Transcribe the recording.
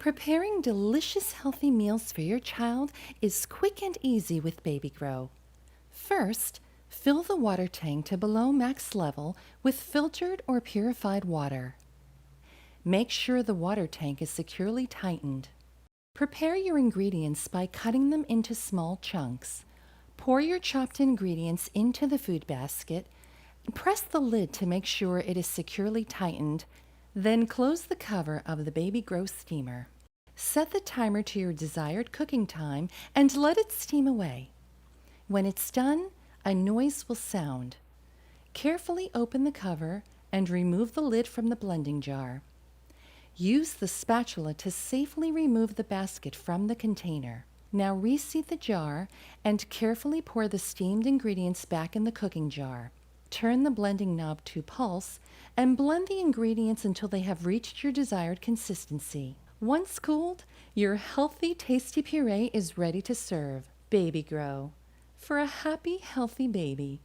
Preparing delicious healthy meals for your child is quick and easy with BabyGrow. First, fill the water tank to below max level with filtered or purified water. Make sure the water tank is securely tightened. Prepare your ingredients by cutting them into small chunks. Pour your chopped ingredients into the food basket. Press the lid to make sure it is securely tightened. Then close the cover of the BabyGrow steamer. Set the timer to your desired cooking time and let it steam away. When it's done, a noise will sound. Carefully open the cover and remove the lid from the blending jar. Use the spatula to safely remove the basket from the container. Now reseat the jar and carefully pour the steamed ingredients back in the cooking jar. Turn the blending knob to pulse and blend the ingredients until they have reached your desired consistency. Once cooled, your healthy, tasty puree is ready to serve. BabyGrow, for a happy, healthy baby.